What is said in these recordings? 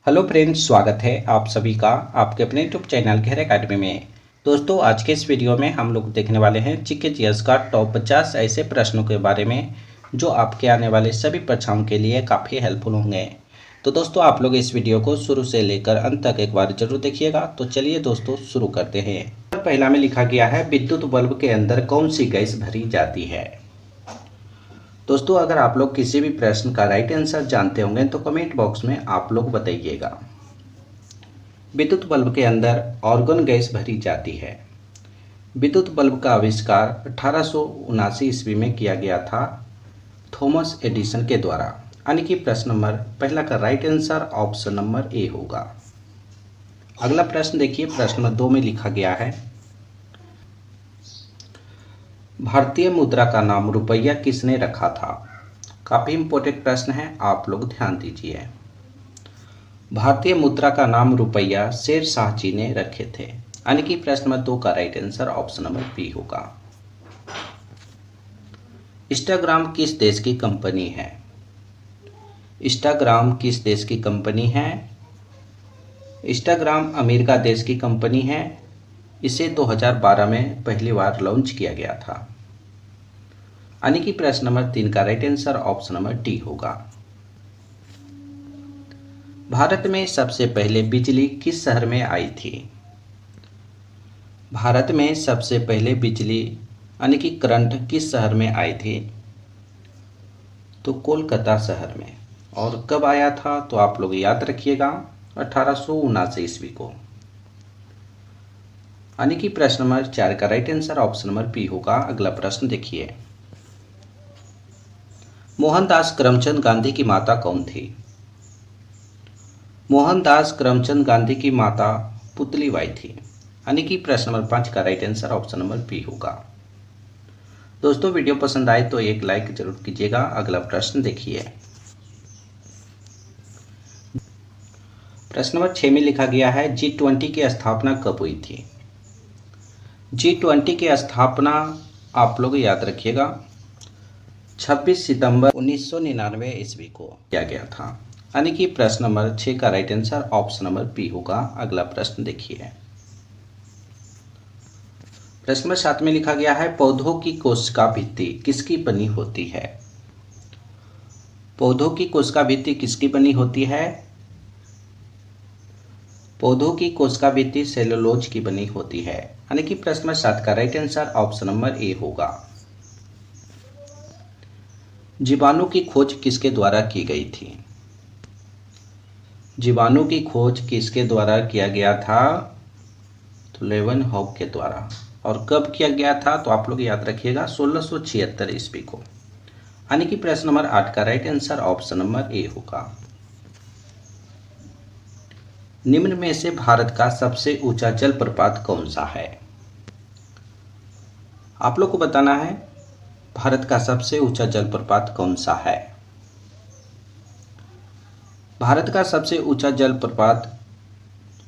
Hello friends, स्वागत है आप सभी का आपके अपने यूट्यूब चैनल घेर एकेडमी में। दोस्तों, आज के इस वीडियो में हम लोग देखने वाले हैं जीके जीएस का टॉप 50 ऐसे प्रश्नों के बारे में जो आपके आने वाले सभी परीक्षाओं के लिए काफ़ी हेल्पफुल होंगे। तो दोस्तों, आप लोग इस वीडियो को शुरू से लेकर अंत तक एक बार जरूर देखिएगा। तो चलिए दोस्तों, शुरू करते हैं। पहला में लिखा गया है, विद्युत बल्ब के अंदर कौन सी गैस भरी जाती है। दोस्तों, अगर आप लोग किसी भी प्रश्न का राइट आंसर जानते होंगे तो कमेंट बॉक्स में आप लोग बताइएगा। विद्युत बल्ब के अंदर ऑर्गन गैस भरी जाती है। विद्युत बल्ब का आविष्कार 1879 ईस्वी में किया गया था थॉमस एडिसन के द्वारा। यानी कि प्रश्न नंबर पहला का right answer option number A होगा। अगला प्रश्न देखिए, प्रश्न नंबर 2 में लिखा गया है, भारतीय मुद्रा का नाम रुपया किसने रखा था। काफ़ी इंपॉर्टेंट प्रश्न है, आप लोग ध्यान दीजिए। भारतीय मुद्रा का नाम रुपया शेर शाह जी ने रखे थे। यानी कि प्रश्न नंबर 2 का right answer option number B होगा। इंस्टाग्राम किस देश की कंपनी है। इंस्टाग्राम किस देश की कंपनी है। इंस्टाग्राम अमेरिका देश की कंपनी है। इसे 2012 में पहली बार लॉन्च किया गया था। यानी कि प्रश्न नंबर 3 का right answer option number D होगा। भारत में सबसे पहले बिजली किस शहर में आई थी। भारत में सबसे पहले बिजली यानी कि करंट किस शहर में आई थी। तो कोलकाता शहर में। और कब आया था तो आप लोग याद रखिएगा, 1879 ईस्वी को। यानी कि प्रश्न नंबर 4 का right answer option number B होगा। अगला प्रश्न देखिए, मोहनदास करमचंद गांधी की माता कौन थी। मोहनदास करमचंद गांधी की माता पुतलीबाई थी। यानी कि प्रश्न नंबर 5 का right answer option number B होगा। दोस्तों, वीडियो पसंद आए तो एक लाइक जरूर कीजिएगा। अगला प्रश्न देखिए, प्रश्न नंबर 6 में लिखा गया है, G20 की स्थापना कब हुई थी। G20 की स्थापना आप लोग याद रखिएगा 26 सितंबर 1999 ईस्वी को किया गया था। यानी कि प्रश्न नंबर 6 का right answer option number B होगा। अगला प्रश्न देखिए, प्रश्न नंबर 7 में लिखा गया है, पौधों की कोशिका भित्ति किसकी बनी होती है। पौधों की कोशिका भित्ति किसकी बनी होती है। पौधों की कोशिका भित्ति सेलुलोज की बनी होती है। यानी कि प्रश्न नंबर 7 का right answer option number A होगा। जीवाणु की खोज किसके द्वारा की गई थी। जीवाणु की खोज किसके द्वारा किया गया था। तो लेवेनहॉक के द्वारा। और कब किया गया था तो आप लोग याद रखिएगा 1676 ईस्वी को। यानी कि प्रश्न नंबर 8 का right answer option number A होगा। निम्न में से भारत का सबसे ऊंचा जलप्रपात कौन सा है। आप लोग को बताना है भारत का सबसे ऊंचा जलप्रपात कौन सा है। भारत का सबसे ऊंचा जलप्रपात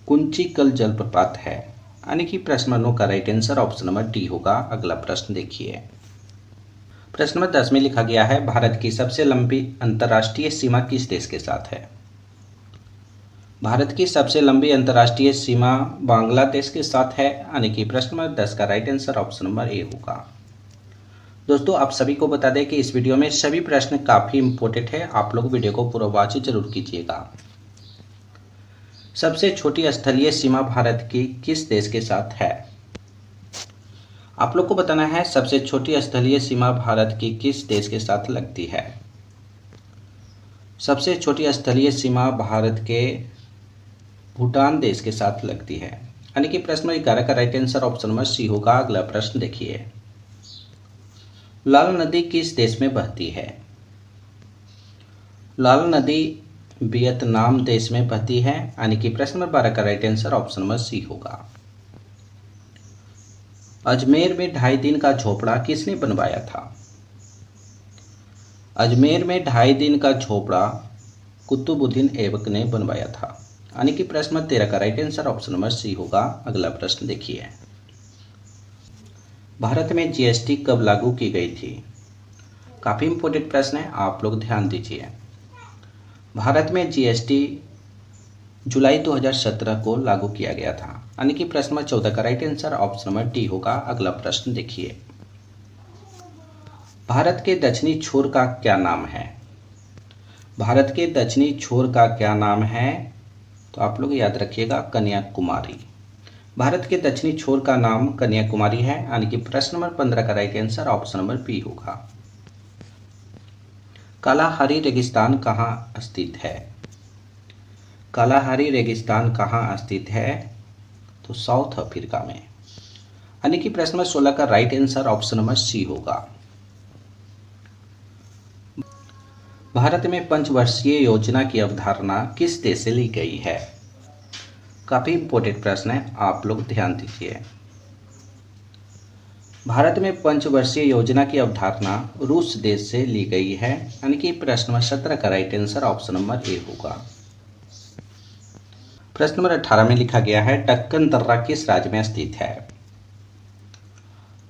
कुंचिकल जलप्रपात है। यानी कि प्रश्न नंबर 9 का right answer option number D होगा। अगला प्रश्न देखिए, प्रश्न नंबर 10 में लिखा गया है, भारत की सबसे लंबी अंतर्राष्ट्रीय सीमा किस देश के साथ है। भारत की सबसे लंबी अंतर्राष्ट्रीय सीमा बांग्लादेश के साथ है। यानी कि प्रश्न नंबर 10 का right answer option number A होगा। दोस्तों, आप सभी को बता दें कि इस वीडियो में सभी प्रश्न काफ़ी इंपॉर्टेंट है, आप लोग वीडियो को पूरा वॉच जरूर कीजिएगा। सबसे छोटी स्थलीय सीमा भारत की किस देश के साथ है। आप लोग को बताना है सबसे छोटी स्थलीय सीमा भारत की किस देश के साथ लगती है। सबसे छोटी स्थलीय सीमा भारत के भूटान देश के साथ लगती है। यानी कि प्रश्न नंबर 11 का right answer option number C होगा। अगला प्रश्न देखिए, लाल नदी किस देश में बहती है। लाल नदी वियतनाम देश में बहती है। यानी कि प्रश्न नंबर 12 का right answer option number C होगा। अजमेर में 2.5 दिन का झोपड़ा किसने बनवाया था। अजमेर में 2.5 दिन का झोपड़ा कुतुबुद्दीन ऐबक ने बनवाया था। यानी कि प्रश्न नंबर 13 का right answer option number C होगा। अगला प्रश्न देखिए, भारत में जीएसटी कब लागू की गई थी। काफ़ी इंपॉर्टेंट प्रश्न है, आप लोग ध्यान दीजिए। भारत में जीएसटी जुलाई 2017 को लागू किया गया था। यानी कि प्रश्न नंबर 14 का right answer option number D होगा। अगला प्रश्न देखिए, भारत के दक्षिणी छोर का क्या नाम है? भारत के दक्षिणी छोर का क्या नाम है? तो आप लोग याद रखिएगा, कन्याकुमारी। भारत के दक्षिणी छोर का नाम कन्याकुमारी है। यानी कि प्रश्न नंबर 15 का right answer option number B होगा। कालाहारी रेगिस्तान कहाँ स्थित है? कालाहारी रेगिस्तान कहाँ स्थित है? तो साउथ अफ्रीका में। यानी कि प्रश्न नंबर 16 का right answer option number C होगा। भारत में पंचवर्षीय योजना की अवधारणा किस देश से ली गई है? काफी इंपॉर्टेंट प्रश्न है, आप लोग ध्यान दीजिए। भारत में पंचवर्षीय योजना की अवधारणा रूस देश से ली गई है। यानी कि प्रश्न नंबर 17 का right answer option number A होगा। प्रश्न नंबर 18 में लिखा गया है, दक्कन दर्रा किस राज्य में स्थित है?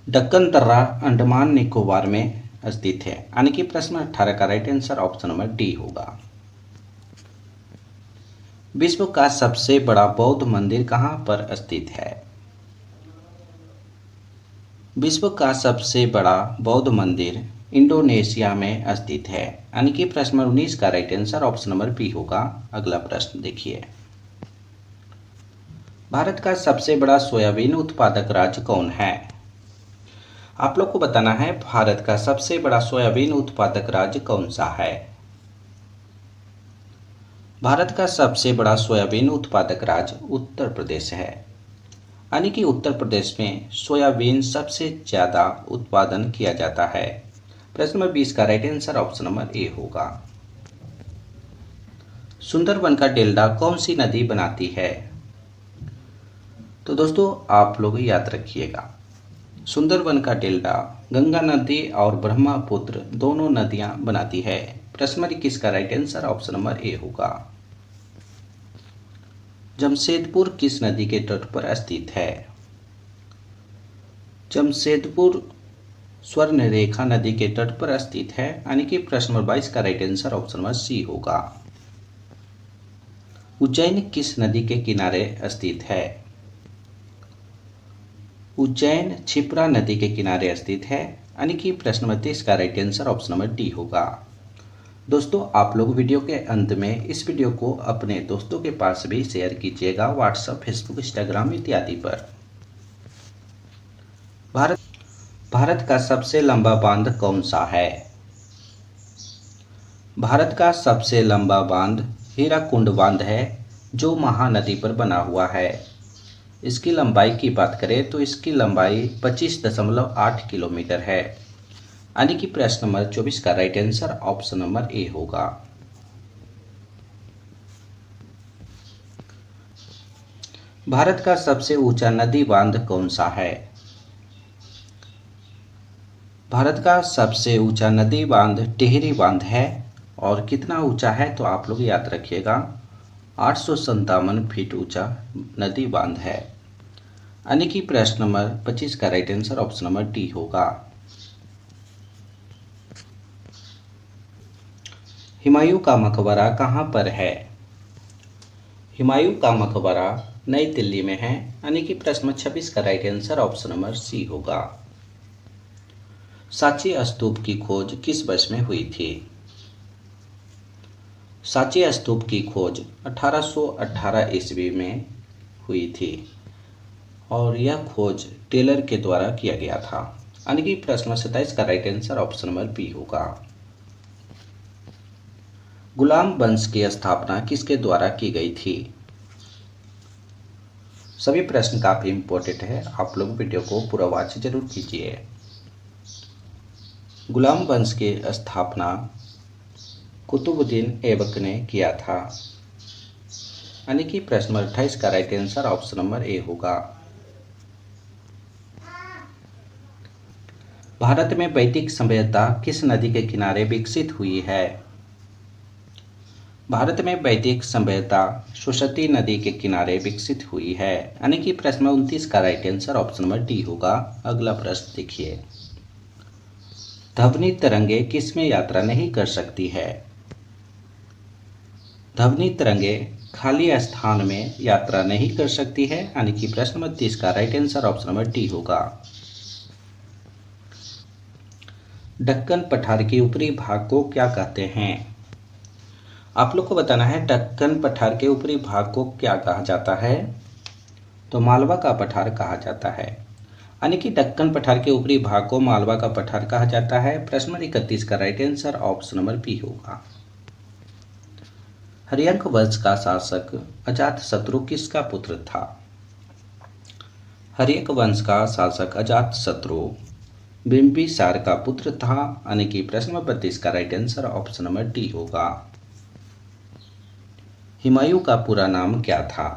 दक्कन दर्रा अंडमान निकोबार में स्थित है। यानी कि प्रश्न 18 का right answer option number D होगा। विश्व का सबसे बड़ा बौद्ध मंदिर कहाँ पर स्थित है? विश्व का सबसे बड़ा बौद्ध मंदिर इंडोनेशिया में स्थित है। यानी कि प्रश्न नंबर 19 का right answer option number B होगा। अगला प्रश्न देखिए, भारत का सबसे बड़ा सोयाबीन उत्पादक राज्य कौन है? आप लोग को बताना है भारत का सबसे बड़ा सोयाबीन उत्पादक राज्य कौन सा है। भारत का सबसे बड़ा सोयाबीन उत्पादक राज्य उत्तर प्रदेश है। यानी कि उत्तर प्रदेश में सोयाबीन सबसे ज़्यादा उत्पादन किया जाता है। प्रश्न नंबर 20 का right answer option number A होगा। सुंदरबन का डेल्टा कौन सी नदी बनाती है? तो दोस्तों आप लोग याद रखिएगा, सुंदरबन का डेल्टा गंगा नदी और ब्रह्मपुत्र दोनों नदियां बनाती है। प्रश्न नंबर 21 का right answer option number A होगा। जमशेदपुर किस नदी के तट पर स्थित है? जमशेदपुर स्वर्णरेखा नदी के तट पर स्थित है। यानी कि प्रश्न नंबर 22 का right answer option number C होगा। उज्जैन किस नदी के किनारे स्थित है? उज्जैन क्षिप्रा नदी के किनारे स्थित है। यानी कि प्रश्न नंबर 23 का right answer option number D होगा। दोस्तों आप लोग वीडियो के अंत में इस वीडियो को अपने दोस्तों के पास भी शेयर कीजिएगा, व्हाट्सएप, फेसबुक, इंस्टाग्राम इत्यादि पर। भारत का सबसे लंबा बांध कौन सा है? भारत का सबसे लंबा बांध हीराकुंड बांध है, जो महानदी पर बना हुआ है। इसकी लंबाई की बात करें तो इसकी लंबाई 25.8 किलोमीटर है। यानी कि प्रश्न नंबर 24 का right answer option number A होगा। भारत का सबसे ऊंचा नदी बांध कौन सा है? भारत का सबसे ऊंचा नदी बांध टिहरी बांध है। और कितना ऊंचा है तो आप लोग याद रखिएगा, 857 फीट ऊंचा नदी बांध है। यानी कि प्रश्न नंबर 25 का right answer option number D होगा। हुमायूं का मकबरा कहाँ पर है? हुमायूं का मकबरा नई दिल्ली में है। यानी कि प्रश्न नंबर 26 का right answer option number C होगा। सांची स्तूप की खोज किस वर्ष में हुई थी? सांची स्तूप की खोज 1818 ईस्वी में हुई थी और यह खोज टेलर के द्वारा किया गया था। यानी कि प्रश्न नंबर 27 का right answer option number B होगा। गुलाम वंश की स्थापना किसके द्वारा की गई थी? सभी प्रश्न काफी इंपॉर्टेंट है, आप लोग वीडियो को पूरा वॉच जरूर कीजिए। गुलाम वंश की स्थापना कुतुबुद्दीन ऐबक ने किया था। यानी कि प्रश्न नंबर 28 का right answer option number A होगा। भारत में वैदिक सभ्यता किस नदी के किनारे विकसित हुई है? भारत में वैदिक सभ्यता सरस्वती नदी के किनारे विकसित हुई है। यानी कि प्रश्न नंबर 29 का right answer option number D होगा। अगला प्रश्न देखिए, ध्वनि तरंगे किस में यात्रा नहीं कर सकती है? ध्वनि तरंगे खाली स्थान में यात्रा नहीं कर सकती है, यानी कि प्रश्न नंबर 30 का right answer option number D होगा। दक्कन पठार के ऊपरी भाग को क्या कहते हैं? आप लोग को बताना है दक्कन पठार के ऊपरी भाग को क्या कहा जाता है। तो मालवा का पठार कहा जाता है, यानी कि दक्कन पठार के ऊपरी भाग को मालवा का पठार कहा जाता है। प्रश्न नंबर 31 का right answer option number B होगा। हर्यंक वंश का शासक अजातशत्रु किसका पुत्र था? हर्यंक वंश का शासक अजातशत्रु बिंबिसार का पुत्र था, यानी कि प्रश्न नंबर 32 का right answer option number D होगा। हुमायूं का पूरा नाम क्या था?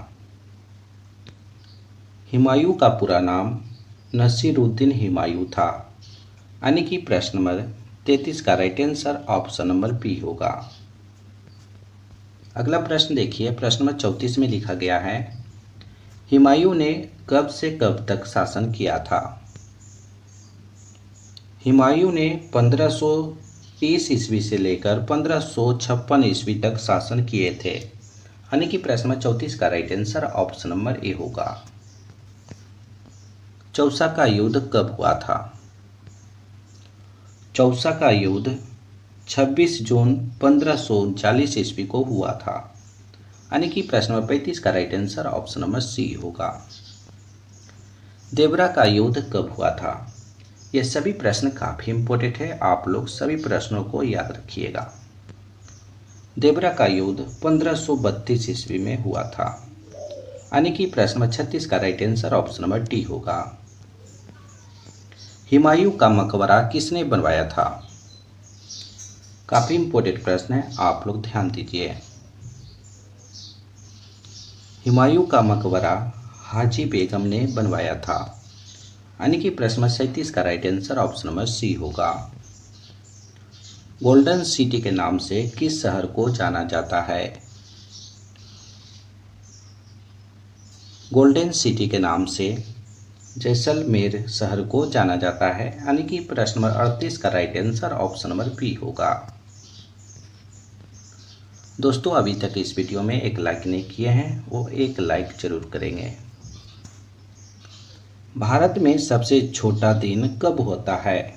हुमायूं का पूरा नाम नसीरुद्दीन हुमायूं था, यानी कि प्रश्न नंबर 33 का right answer option number B होगा। अगला प्रश्न देखिए, प्रश्न नंबर 34 में लिखा गया है हुमायूं ने कब से कब तक शासन किया था? हुमायूं ने 1530 ईस्वी से लेकर 1556 ईस्वी तक शासन किए थे, यानी कि प्रश्न नंबर 34 का right answer option number A होगा। चौसा का युद्ध कब हुआ था? चौसा का युद्ध 26 जून 1539 ईस्वी को हुआ था, यानी कि प्रश्न नंबर 35 का right answer option number C होगा। देवरा का युद्ध कब हुआ था? ये सभी प्रश्न काफी इंपॉर्टेंट है, आप लोग सभी प्रश्नों को याद रखिएगा। देवरा का युद्ध 1532 ईस्वी में हुआ था, यानी कि प्रश्न नंबर 36 का right answer option number D होगा। हुमायूं का मकबरा किसने बनवाया था? काफी इंपॉर्टेंट प्रश्न है, आप लोग ध्यान दीजिए। हुमायूं का मकबरा हाजी बेगम ने बनवाया था, यानी कि प्रश्न नंबर 37 का right answer option number C होगा। गोल्डन सिटी के नाम से किस शहर को जाना जाता है? गोल्डन सिटी के नाम से जैसलमेर शहर को जाना जाता है, यानी कि प्रश्न नंबर 38 का right answer option number B होगा। दोस्तों, अभी तक इस वीडियो में एक लाइक नहीं किए हैं वो एक लाइक जरूर करेंगे। भारत में सबसे छोटा दिन कब होता है?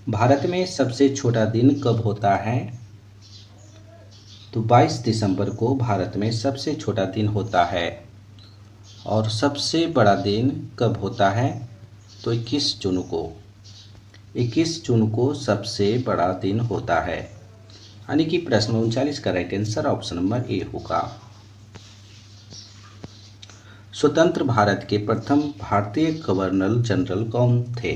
भारत में सबसे छोटा दिन कब होता है? तो 22 दिसंबर को भारत में सबसे छोटा दिन होता है। और सबसे बड़ा दिन कब होता है? तो 21 जून को। 21 जून को सबसे बड़ा दिन होता है, यानी कि प्रश्न 39 का right answer option number A होगा। स्वतंत्र भारत के प्रथम भारतीय गवर्नर जनरल कौन थे?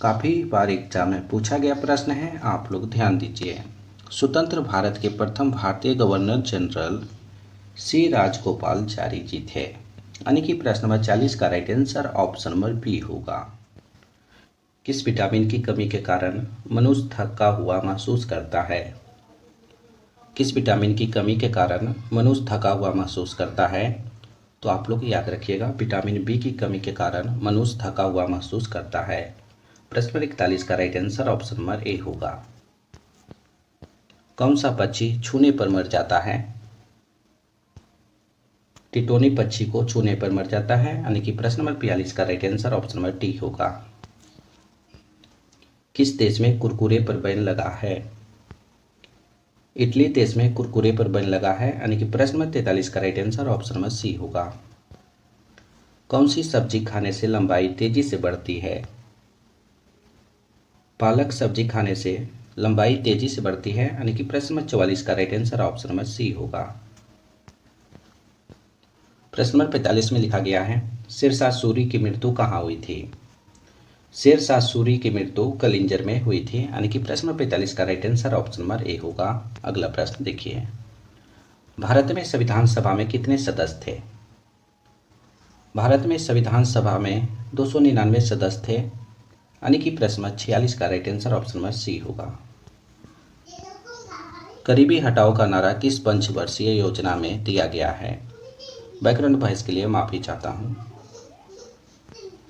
काफ़ी बार एग्जाम में पूछा गया प्रश्न है, आप लोग ध्यान दीजिए। स्वतंत्र भारत के प्रथम भारतीय governor general C Rajagopalachari ji थे, यानी कि प्रश्न नंबर 40 का right answer option number B होगा। किस विटामिन की कमी के कारण मनुष्य थका हुआ महसूस करता है? किस विटामिन की कमी के कारण मनुष्य थका हुआ महसूस करता है? तो आप लोग याद रखिएगा, विटामिन बी की कमी के कारण मनुष्य थका हुआ महसूस करता है। प्रश्न नंबर 41 का right answer option number A होगा। कौन सा पक्षी छूने पर मर जाता है? टिटोनी पक्षी को छूने पर मर जाता है, यानी कि प्रश्न नंबर 42 का right answer option number D होगा। किस देश में कुरकुरे पर बैन लगा है? इटली देश में कुरकुरे पर बैन लगा है, यानी कि प्रश्न नंबर 43 का right answer option number C होगा। कौन सी सब्जी खाने से लंबाई तेजी से बढ़ती है? पालक सब्जी खाने से लंबाई तेजी से बढ़ती है, यानी कि प्रश्न नंबर 44 का right answer option number C होगा। प्रश्न नंबर 45 में लिखा गया है शेरशाह सूरी की मृत्यु कहाँ हुई थी? शेरशाह सूरी की मृत्यु कलिंजर में हुई थी, यानी कि प्रश्न नंबर 45 का right answer option number A होगा। अगला प्रश्न देखिए, भारत में संविधान सभा में कितने सदस्य थे? भारत में संविधान सभा में 299 सदस्य थे, यानी कि प्रश्न नंबर 46 का right answer option number C होगा। गरीबी हटाओ का नारा किस पंचवर्षीय योजना में दिया गया है? व्याकरण बहस के लिए माफी चाहता हूँ।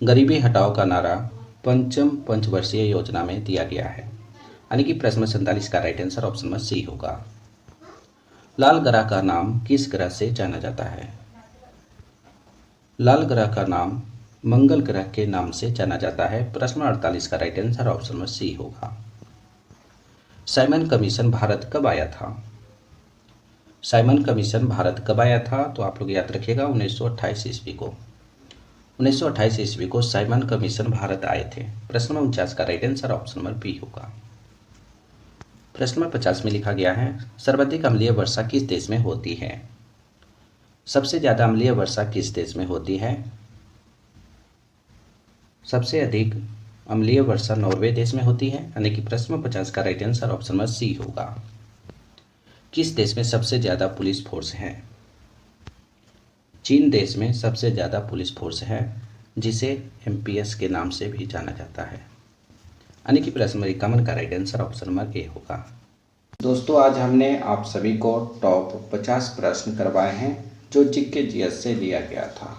गरीबी हटाओ का नारा पंचम पंचवर्षीय योजना में दिया गया है, यानी कि प्रश्न नंबर 47 का right answer option number C होगा। लाल ग्रह का नाम किस ग्रह से जाना जाता है? लाल ग्रह का नाम मंगल ग्रह के नाम से जाना जाता है। प्रश्न 48 का right answer option number C होगा। साइमन कमीशन भारत कब आया था? साइमन कमीशन भारत कब आया था? तो आप लोग याद रखिएगा 1928 ईस्वी को। 1928 ईस्वी को साइमन कमीशन भारत आए थे। प्रश्न नंबर 49 का right answer option number B होगा। प्रश्न नंबर 50 में लिखा गया है सर्वाधिक अम्लीय वर्षा किस देश में होती है? सबसे ज्यादा अम्लीय वर्षा किस देश में होती है? सबसे अधिक अम्लीय वर्षा नॉर्वे देश में होती है, यानी कि प्रश्न नंबर 50 का right answer option number C होगा। किस देश में सबसे ज्यादा पुलिस फोर्स है? चीन देश में सबसे ज्यादा पुलिस फोर्स है, जिसे एमपीएस के नाम से भी जाना जाता है, यानी कि प्रश्न नंबर 51 का right answer option number A होगा। दोस्तों आज हमने आप सभी को टॉप 50 प्रश्न करवाए हैं जो जीके जीएस से लिया गया था।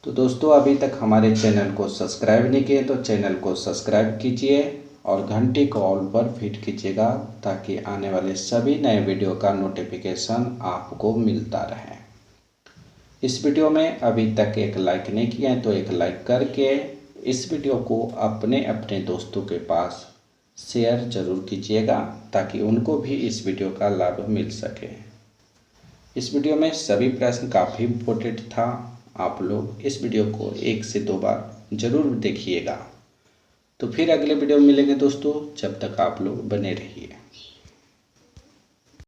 तो दोस्तों अभी तक हमारे चैनल को सब्सक्राइब नहीं किए तो चैनल को सब्सक्राइब कीजिए और घंटी को ऑल पर फिट कीजिएगा ताकि आने वाले सभी नए वीडियो का नोटिफिकेशन आपको मिलता रहे। इस वीडियो में अभी तक एक लाइक नहीं किया है तो एक लाइक करके इस वीडियो को अपने अपने दोस्तों के पास शेयर जरूर कीजिएगा ताकि उनको भी इस वीडियो का लाभ मिल सके। इस वीडियो में सभी प्रश्न काफ़ी इम्पोर्टेंट था। आप लोग इस वीडियो को 1 से 2 बार जरूर देखिएगा। तो फिर अगले वीडियो में मिलेंगे दोस्तों, जब तक आप लोग बने रहिए।